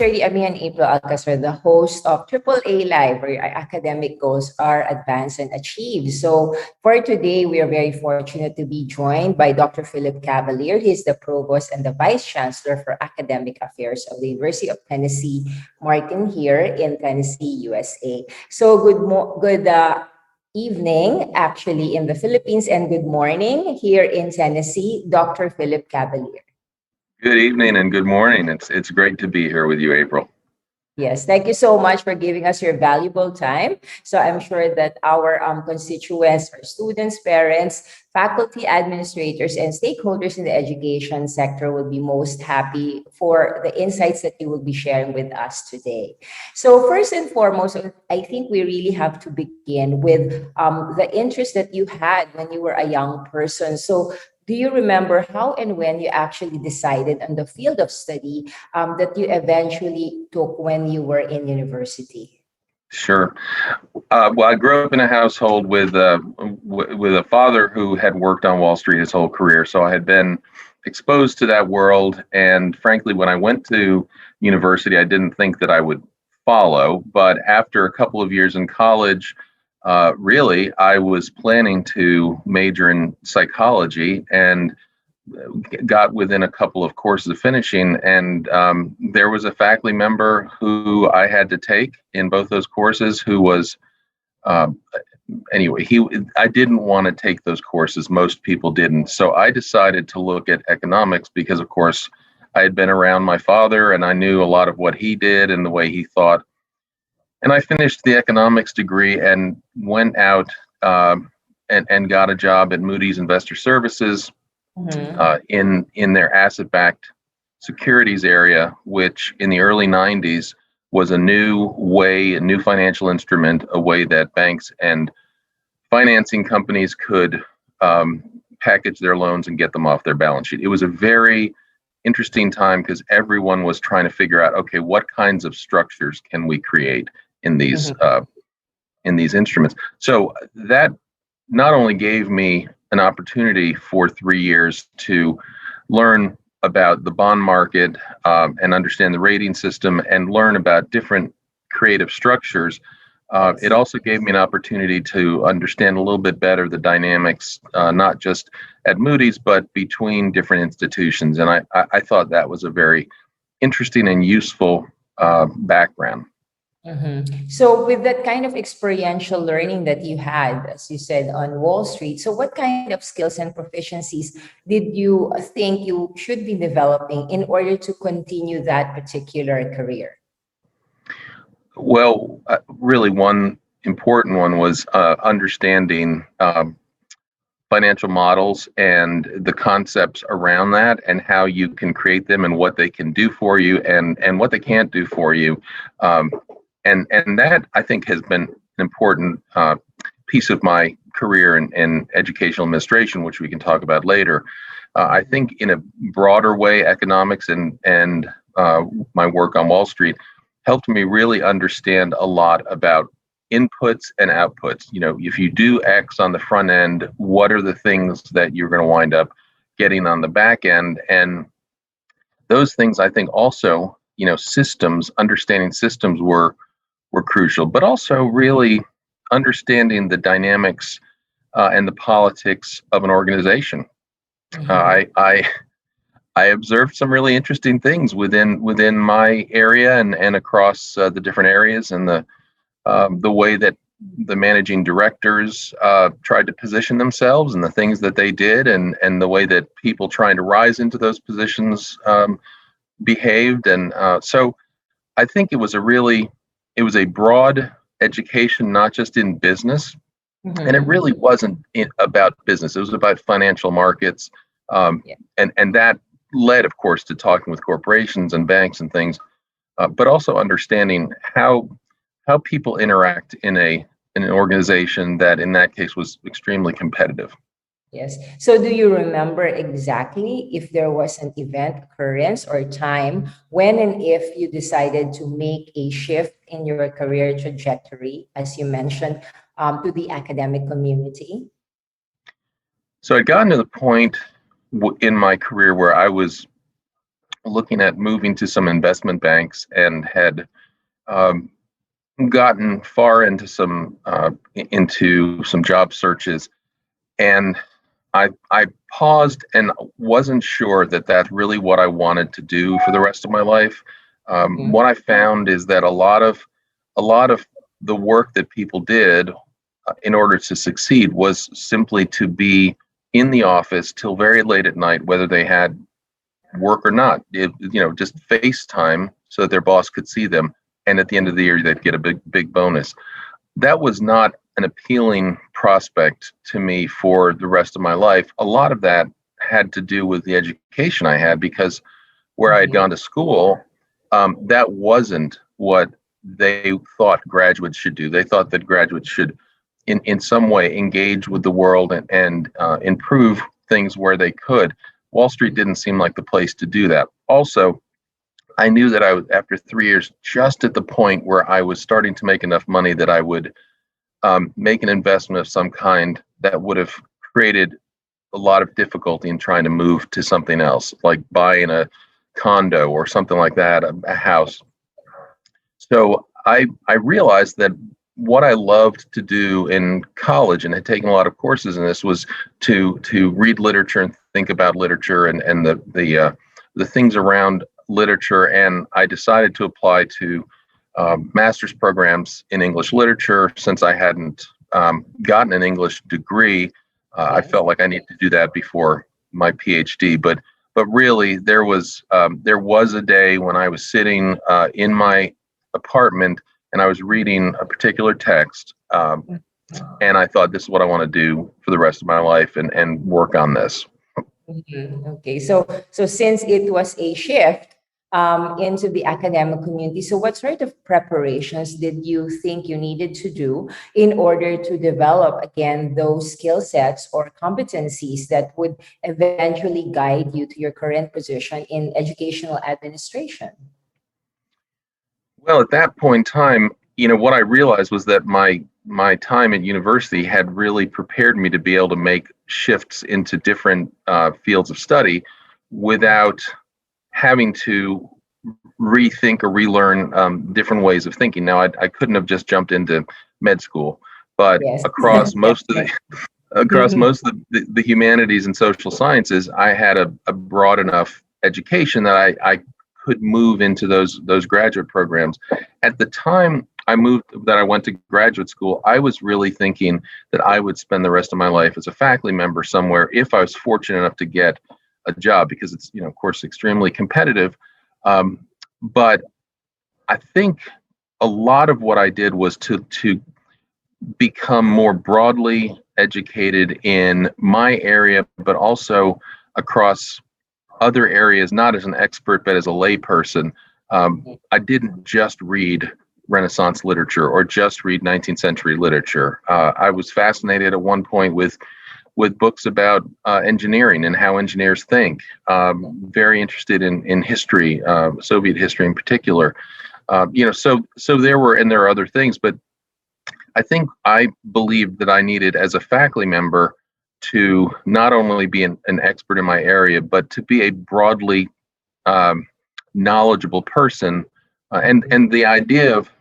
6:30, I'm and April Alcazar, the host of AAA Live, where our academic goals are advanced and achieved. So for today, we are very fortunate to be joined by Dr. Philip Cavalier. He is the Provost and the Vice-Chancellor for Academic Affairs of the University of Tennessee, Martin, here in Tennessee, USA. So good evening, actually, in the Philippines, and good morning here in Tennessee, Dr. Philip Cavalier. Good evening and good morning. It's great to be here with you, April. Yes, thank you so much for giving us your valuable time. So I'm sure that our constituents, our students, parents, faculty, administrators, and stakeholders in the education sector will be most happy for the insights that you will be sharing with us today. So first and foremost, I think we really have to begin with the interest that you had when you were a young person. So do you remember how and when you actually decided on the field of study that you eventually took when you were in university? Sure. Well, I grew up in a household with a father who had worked on Wall Street his whole career, so I had been exposed to that world. And frankly, when I went to university, I didn't think that I would follow. But after a couple of years in college, really, I was planning to major in psychology and got within a couple of courses of finishing. And there was a faculty member who I had to take in both those courses who was, anyway, I didn't want to take those courses. Most people didn't. So I decided to look at economics because, of course, I had been around my father and I knew a lot of what he did and the way he thought. And I finished the economics degree and went out and got a job at Moody's Investor Services in their asset-backed securities area, which in the early 90s was a new financial instrument, a way that banks and financing companies could package their loans and get them off their balance sheet. It was a very interesting time because everyone was trying to figure out, okay, what kinds of structures can we create in these instruments. So that not only gave me an opportunity for 3 years to learn about the bond market and understand the rating system and learn about different creative structures, it also gave me an opportunity to understand a little bit better the dynamics, not just at Moody's, but between different institutions. And I thought that was a very interesting and useful background. So with that kind of experiential learning that you had, as you said, on Wall Street, so what kind of skills and proficiencies did you think you should be developing in order to continue that particular career? Well, really one important one was understanding financial models and the concepts around that and how you can create them and what they can do for you and what they can't do for you. And that, I think, has been an important piece of my career in educational administration, which we can talk about later. I think in a broader way, economics and my work on Wall Street helped me really understand a lot about inputs and outputs. You know, if you do X on the front end, what are the things that you're going to wind up getting on the back end? And those things, I think, also, understanding systems were crucial, but also really understanding the dynamics and the politics of an organization. I observed some really interesting things within my area and across the different areas, and the way that the managing directors tried to position themselves and the things that they did, and the way that people trying to rise into those positions behaved. And so I think it was a broad education, not just in business. And it really wasn't about business. It was about financial markets. And that led, of course, to talking with corporations and banks and things, but also understanding how people interact in an organization that in that case was extremely competitive. Yes. So do you remember exactly if there was an event, occurrence, or time when and if you decided to make a shift in your career trajectory, as you mentioned, to the academic community? So I'd gotten to the point in my career where I was looking at moving to some investment banks and had um, gotten far into some job searches, and I paused and wasn't sure that that's really what I wanted to do for the rest of my life. Mhm. What I found is that a lot of the work that people did in order to succeed was simply to be in the office till very late at night, whether they had work or not. Just FaceTime so that their boss could see them, and at the end of the year they'd get a big bonus. That was not an appealing prospect to me for the rest of my life. A lot of that had to do with the education I had, because where I had Mhm. gone to school, that wasn't what they thought graduates should do. They thought that graduates should, in some way, engage with the world and improve things where they could. Wall Street didn't seem like the place to do that. Also, I knew that I was, after 3 years, just at the point where I was starting to make enough money that I would make an investment of some kind that would have created a lot of difficulty in trying to move to something else, like buying a condo or something like that, a house. So I realized that what I loved to do in college and had taken a lot of courses in this was to read literature and think about literature and the things around literature. And I decided to apply to master's programs in English literature. Since I hadn't gotten an English degree, I Yes. felt like I needed to do that before my PhD. But really, there was a day when I was sitting in my apartment and I was reading a particular text, and I thought, this is what I want to do for the rest of my life, and work on this. Mhm. Okay, so since it was a shift into the academic community, so what sort of preparations did you think you needed to do in order to develop again those skill sets or competencies that would eventually guide you to your current position in educational administration? Well, at that point in time, what I realized was that my time at university had really prepared me to be able to make shifts into different fields of study without having to rethink or relearn different ways of thinking. Now, I couldn't have just jumped into med school, but Yes, across most of the definitely. across Mhm. most of the humanities and social sciences, I had a broad enough education that I could move into those graduate programs. At the time I went to graduate school, I was really thinking that I would spend the rest of my life as a faculty member somewhere if I was fortunate enough to get a job, because it's, of course, extremely competitive. But I think a lot of what I did was to become more broadly educated in my area, but also across other areas, not as an expert, but as a layperson. I didn't just read Renaissance literature or just read 19th century literature. I was fascinated at one point with books about engineering and how engineers think. Very interested in history, Soviet history in particular. So there are other things, but I think I believed that I needed, as a faculty member, to not only be an expert in my area, but to be a broadly um, knowledgeable person. And the idea of,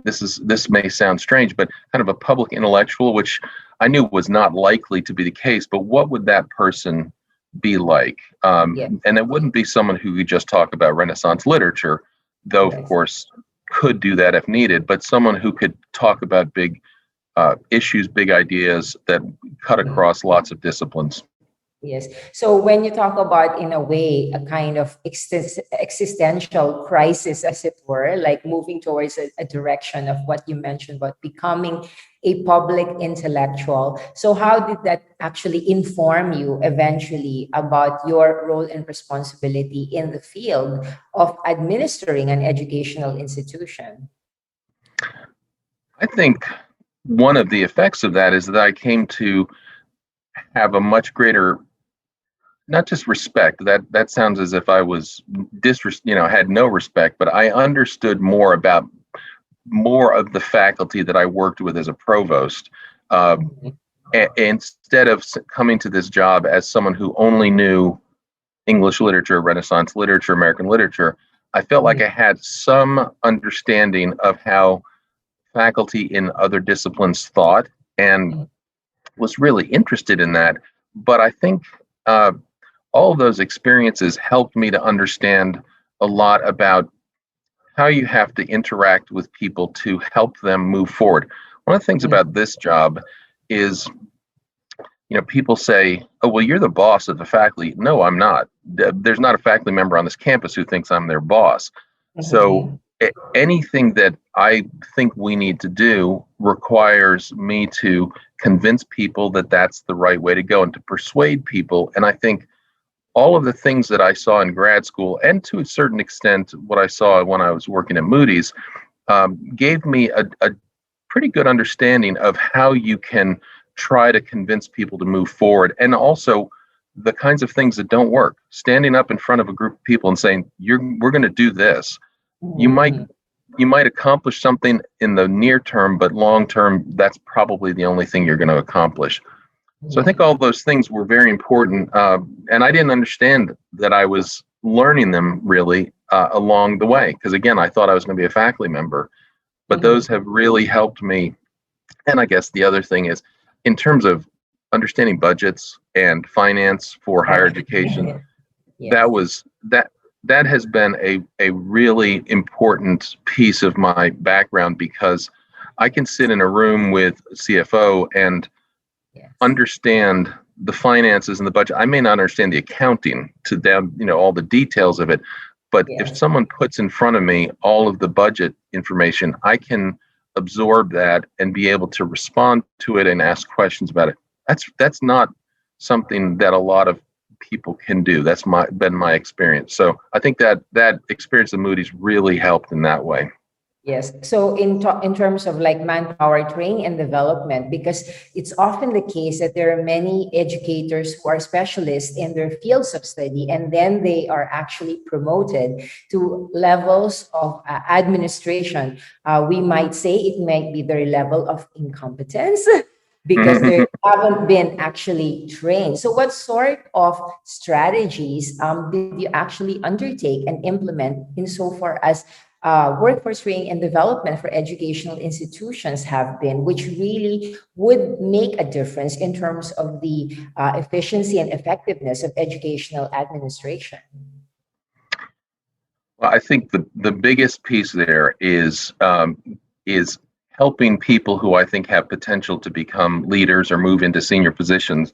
this may sound strange, but kind of a public intellectual, which I knew was not likely to be the case. But what would that person be like? Yes, And it wouldn't be someone who could just talk about Renaissance literature, though of yes. course could do that if needed, but someone who could talk about big issues, big ideas that cut across lots of disciplines. Yes. So when you talk about, in a way, a kind of existential crisis, as it were, like moving towards a direction of what you mentioned about becoming a public intellectual. So how did that actually inform you eventually about your role and responsibility in the field of administering an educational institution? I think one of the effects of that is that I came to have a much greater, not just respect, that sounds as if I was had no respect, but I understood more about more of the faculty that I worked with as a provost. Mhm. Instead of coming to this job as someone who only knew English literature, Renaissance literature, American literature, I felt like I had some understanding of how faculty in other disciplines thought and was really interested in that. But I think all of those experiences helped me to understand a lot about how you have to interact with people to help them move forward. One of the things about this job is, people say, oh, well, you're the boss of the faculty. No, I'm not. There's not a faculty member on this campus who thinks I'm their boss. So anything that I think we need to do requires me to convince people that that's the right way to go and to persuade people. And I think all of the things that I saw in grad school, and to a certain extent what I saw when I was working at Moody's, gave me a pretty good understanding of how you can try to convince people to move forward, and also the kinds of things that don't work. Standing up in front of a group of people and saying, we're going to do this. You might accomplish something in the near term, but long term, that's probably the only thing you're going to accomplish. So I think all those things were very important, and I didn't understand that I was learning them really along the way, because again, I thought I was going to be a faculty member, but those have really helped me. And I guess the other thing is, in terms of understanding budgets and finance for higher education, that has been a really important piece of my background, because I can sit in a room with a CFO and understand the finances and the budget. I may not understand the accounting to them, all the details of it, but if someone puts in front of me all of the budget information, I can absorb that and be able to respond to it and ask questions about it. That's not something that a lot of people can do. That's been my experience. So I think that experience at Moody's really helped in that way. Yes. So in terms of like manpower training and development, because it's often the case that there are many educators who are specialists in their fields of study, and then they are actually promoted to levels of administration. We might say it might be their level of incompetence because they haven't been actually trained. So what sort of strategies did you actually undertake and implement insofar as workforce training and development for educational institutions have been, which really would make a difference in terms of the efficiency and effectiveness of educational administration? Well, I think the biggest piece there is helping people who I think have potential to become leaders or move into senior positions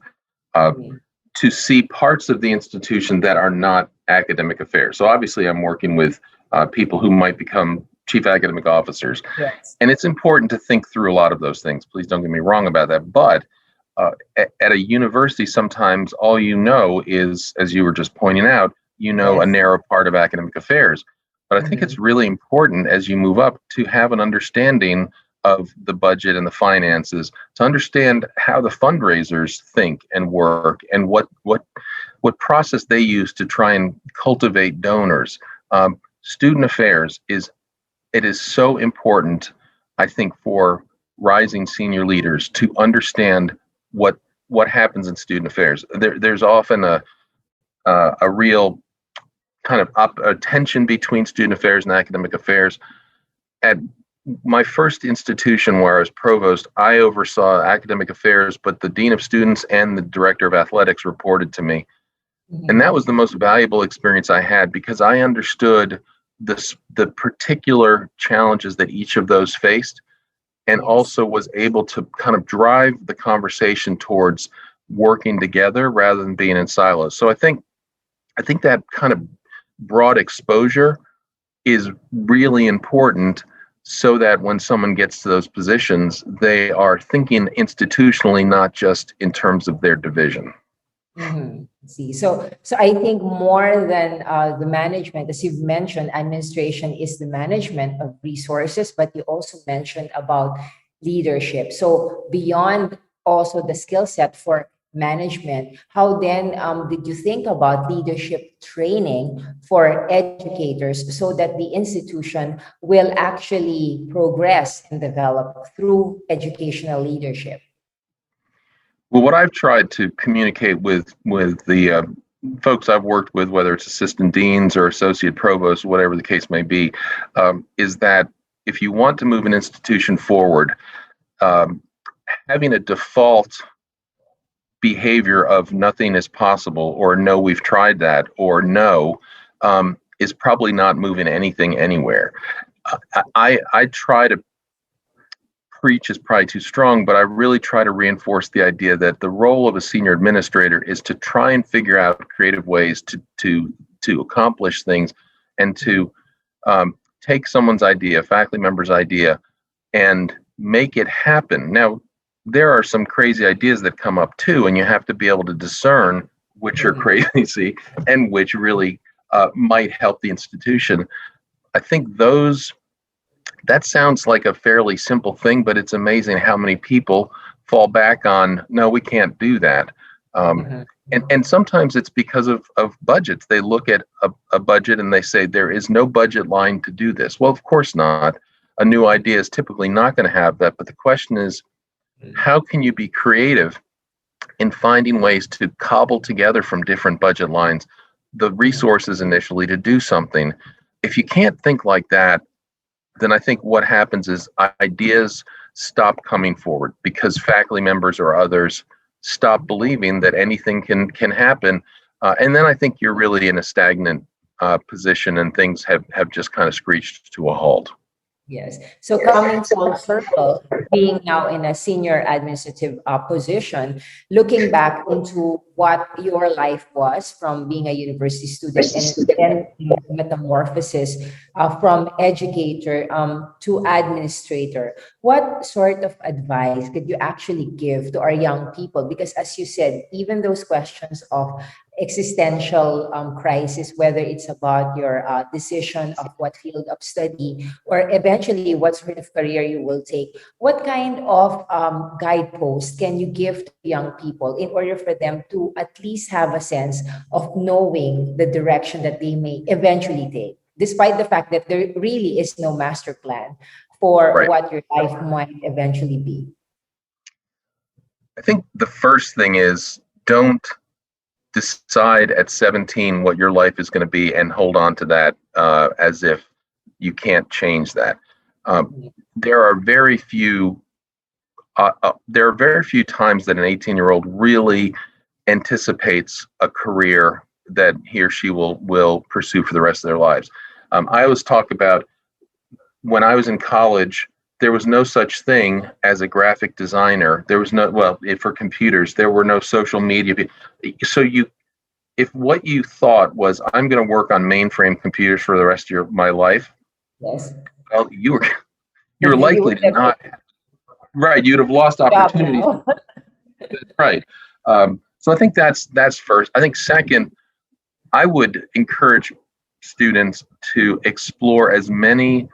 to see parts of the institution that are not academic affairs. So obviously I'm working with people who might become chief academic officers. Yes. And it's important to think through a lot of those things. Please don't get me wrong about that. But at a university, sometimes all you know is, as you were just pointing out, a narrow part of academic affairs. But I think it's really important as you move up to have an understanding of the budget and the finances, to understand how the fundraisers think and work, and what process they use to try and cultivate donors. Student affairs is so important, I think, for rising senior leaders to understand what happens in student affairs. There's often a real kind of a tension between student affairs and academic affairs. At my first institution where I was provost, I oversaw academic affairs, but the dean of students and the director of athletics reported to me. And that was the most valuable experience I had, because I understood the particular challenges that each of those faced, and also was able to kind of drive the conversation towards working together rather than being in silos. So I think that kind of broad exposure is really important, so that when someone gets to those positions, they are thinking institutionally, not just in terms of their division. See, so I think more than the management, as you've mentioned, administration is the management of resources, but you also mentioned about leadership. So beyond also the skill set for management, how then did you think about leadership training for educators so that the institution will actually progress and develop through educational leadership? Well, what I've tried to communicate with the folks I've worked with, whether it's assistant deans or associate provosts, whatever the case may be, is that if you want to move an institution forward, um, having a default behavior of nothing is possible, or no, we've tried that, or no, is probably not moving anything anywhere. I try to preach is probably too strong, but I really try to reinforce the idea that the role of a senior administrator is to try and figure out creative ways to accomplish things, and to take someone's idea, faculty member's idea, and make it happen. Now, there are some crazy ideas that come up too, and you have to be able to discern which are crazy and which really might help the institution. I think that sounds like a fairly simple thing, but it's amazing how many people fall back on, no, we can't do that. And sometimes it's because of budgets. They look at a budget and they say, there is no budget line to do this. Well, of course not. A new idea is typically not going to have that. But the question is, how can you be creative in finding ways to cobble together from different budget lines the resources initially to do something? If you can't think like that, then I think what happens is ideas stop coming forward because faculty members or others stop believing that anything can happen. And then I think you're really in a stagnant position, and things have just kind of screeched to a halt. Yes. So coming full circle, being now in a senior administrative position, looking back into what your life was from being a university student and then the metamorphosis from educator to administrator, what sort of advice could you actually give to our young people? Because as you said, even those questions of existential crisis, whether it's about your decision of what field of study or eventually what sort of career you will take, what kind of guidepost can you give to young people in order for them to at least have a sense of knowing the direction that they may eventually take, despite the fact that there really is no master plan for Right. what your life might eventually be? I think the first thing is, don't decide at 17 what your life is going to be and hold on to that as if you can't change that. There are very few times that an 18-year-old really anticipates a career that he or she will pursue for the rest of their lives. I always talk about when I was in college, there was no such thing as a graphic designer. There was for computers, there were no social media. So if what you thought was, I'm going to work on mainframe computers for the rest of my life, Yes. well, you were likely to not. Right, you'd have lost opportunities. Right. So I think that's first. I think second, I would encourage students to explore as many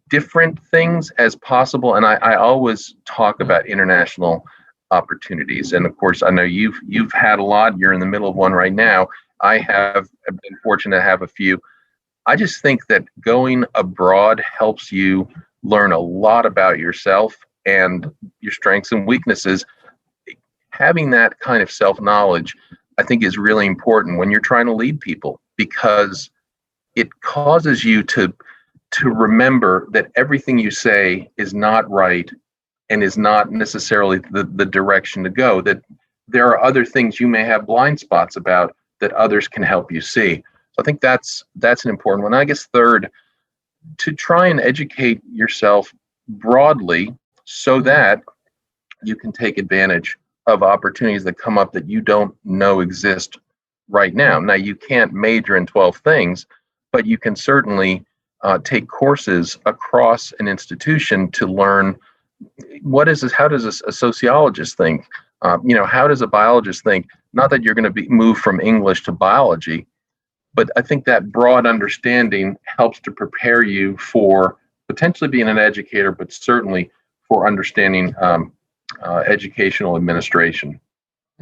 different things as possible. And I always talk about international opportunities. And of course, I know you've had a lot. You're in the middle of one right now. I have been fortunate to have a few. I just think that going abroad helps you learn a lot about yourself and your strengths and weaknesses. Having that kind of self-knowledge, I think, is really important when you're trying to lead people, because it causes you to remember that everything you say is not right and is not necessarily the direction to go, that there are other things you may have blind spots about that others can help you see. So I think that's an important one. I guess third, to try and educate yourself broadly so that you can take advantage of opportunities that come up that you don't know exist right now. Now, you can't major in 12 things, but you can certainly take courses across an institution to learn what is this, how does a sociologist think? How does a biologist think? Not that you're going to move from English to biology, but I think that broad understanding helps to prepare you for potentially being an educator, but certainly for understanding educational administration.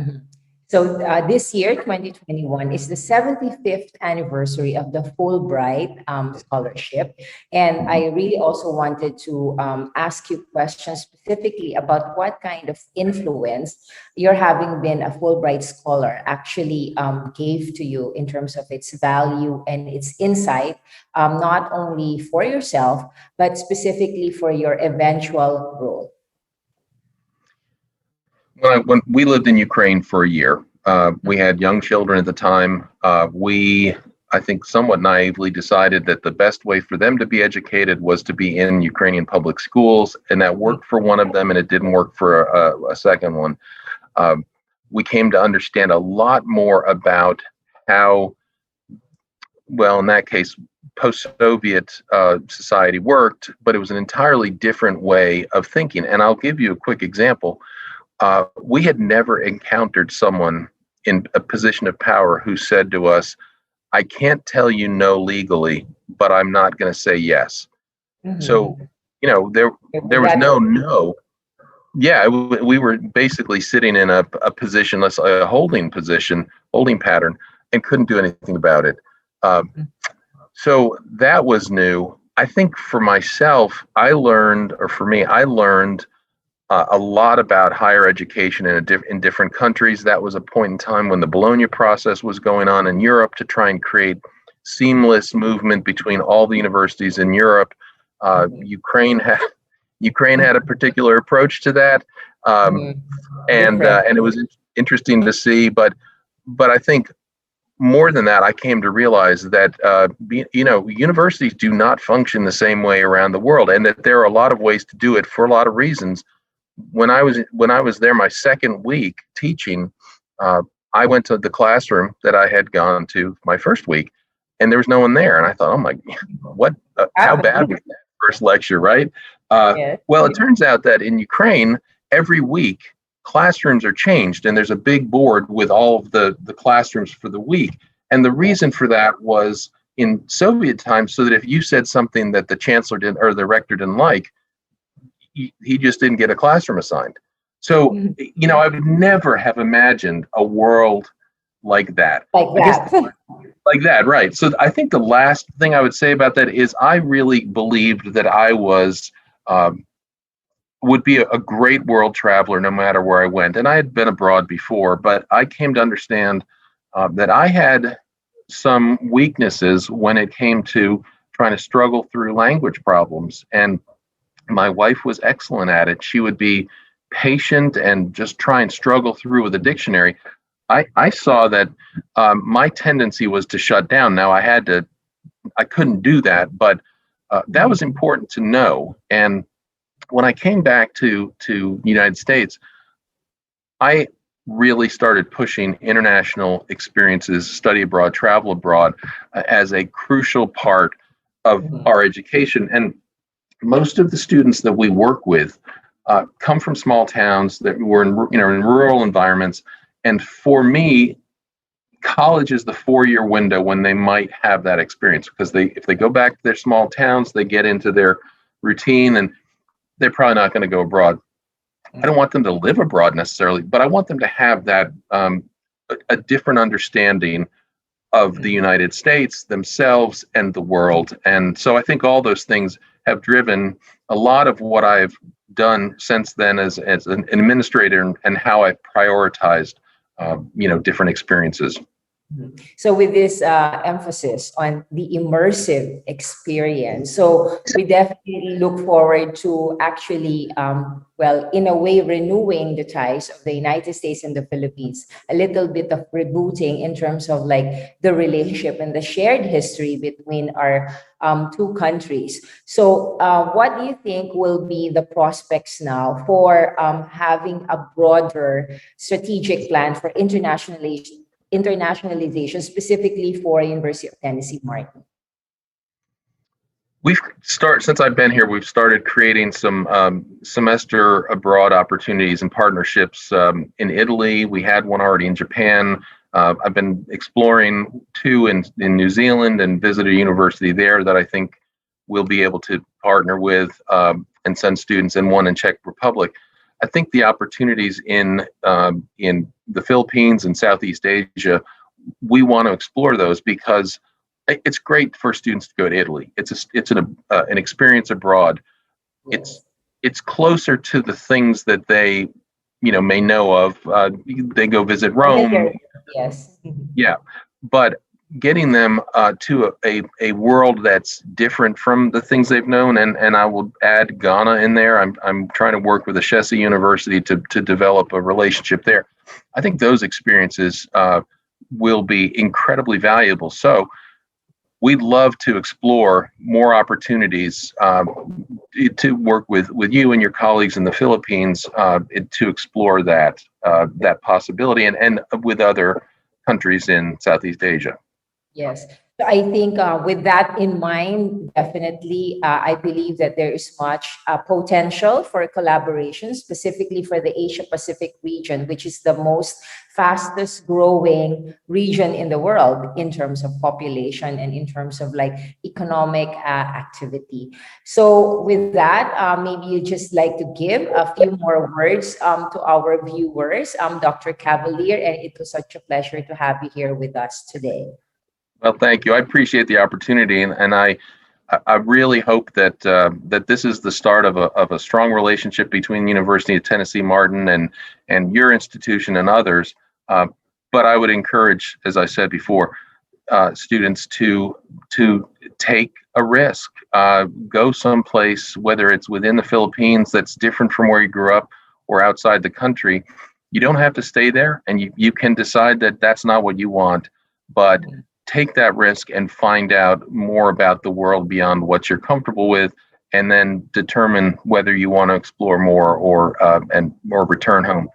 Mhm. So this year, 2021, is the 75th anniversary of the Fulbright scholarship. And I really also wanted to ask you questions specifically about what kind of influence your having been a Fulbright scholar actually gave to you in terms of its value and its insight, not only for yourself, but specifically for your eventual role. When we lived in Ukraine for a year, we had young children at the time. I think, somewhat naively decided that the best way for them to be educated was to be in Ukrainian public schools, and that worked for one of them, and it didn't work for a second one. We came to understand a lot more about how, well, in that case, post-Soviet society worked, but it was an entirely different way of thinking. And I'll give you a quick example. We had never encountered someone in a position of power who said to us, I can't tell you no legally, but I'm not going to say yes. So, Mhm. there was no. Yeah, we were basically sitting in a position, let's say a holding position, holding pattern, and couldn't do anything about it. So that was new. I think for myself, I learned a lot about higher education in different countries. That was a point in time when the Bologna process was going on in Europe to try and create seamless movement between all the universities in Europe. Ukraine had a particular approach to that, Mhm. Different. and it was interesting to see. But I think more than that, I came to realize that universities do not function the same way around the world, and that there are a lot of ways to do it for a lot of reasons. When I was there my second week teaching, uh, I went to the classroom that I had gone to my first week, and there was no one there. And I thought, oh my, what? How bad was that first lecture, right? Yes. Well, it turns out that in Ukraine, every week classrooms are changed, and there's a big board with all of the classrooms for the week. And the reason for that was in Soviet times, so that if you said something that the chancellor didn't or the rector didn't like, he just didn't get a classroom assigned. So, Mhm. I would never have imagined a world like that. Like I guess that. like that, right? So I think the last thing I would say about that is I really believed that I um, would be a great world traveler no matter where I went. And I had been abroad before, but I came to understand that I had some weaknesses when it came to trying to struggle through language problems. And my wife was excellent at it. She would be patient and just try and struggle through with a dictionary. I saw that my tendency was to shut down. Now I couldn't do that, but that was important to know. And when I came back to the United States, I really started pushing international experiences, study abroad, travel abroad, as a crucial part of Mhm. our education. And most of the students that we work with come from small towns that were in rural environments. And for me, college is the 4-year window when they might have that experience, because if they go back to their small towns, they get into their routine, and they're probably not going to go abroad. I don't want them to live abroad necessarily, but I want them to have that a different understanding of the United States, themselves, and the world. And so I think all those things have driven a lot of what I've done since then as an administrator, and how I've prioritized, different experiences. So with this emphasis on the immersive experience, so we definitely look forward to actually, well, in a way, renewing the ties of the United States and the Philippines, a little bit of rebooting in terms of like the relationship and the shared history between our two countries. So what do you think will be the prospects now for having a broader strategic plan for internationalization, specifically for University of Tennessee Martin? Since I've been here, we've started creating some semester abroad opportunities and partnerships in Italy. We had one already in Japan. I've been exploring two in New Zealand, and visited a university there that I think we'll be able to partner with and send students, and one in Czech Republic. I think the opportunities in the Philippines and Southeast Asia, we want to explore those because it's great for students to go to Italy. It's an experience abroad. It's Yes. it's closer to the things that they may know of. They go visit Rome, Familiar. Yes. Mhm. yeah, but getting them to a world that's different from the things they've known, and I will add Ghana in there. I'm trying to work with Ashesi University to develop a relationship there. I think those experiences will be incredibly valuable. So we'd love to explore more opportunities to work with you and your colleagues in the Philippines to explore that possibility, and with other countries in Southeast Asia. Yes. So I think with that in mind, definitely, I believe that there is much potential for collaboration, specifically for the Asia Pacific region, which is the most fastest growing region in the world in terms of population and in terms of like economic activity. So with that, maybe you just like to give a few more words to our viewers, Dr. Cavalier, and it was such a pleasure to have you here with us today. Well, thank you. I appreciate the opportunity, and I really hope that this is the start of a strong relationship between the University of Tennessee Martin and your institution and others. Uh, but I would encourage, as I said before, students to take a risk, go someplace, whether it's within the Philippines that's different from where you grew up or outside the country. You don't have to stay there, and you can decide that that's not what you want, but take that risk and find out more about the world beyond what you're comfortable with, and then determine whether you want to explore more or return home.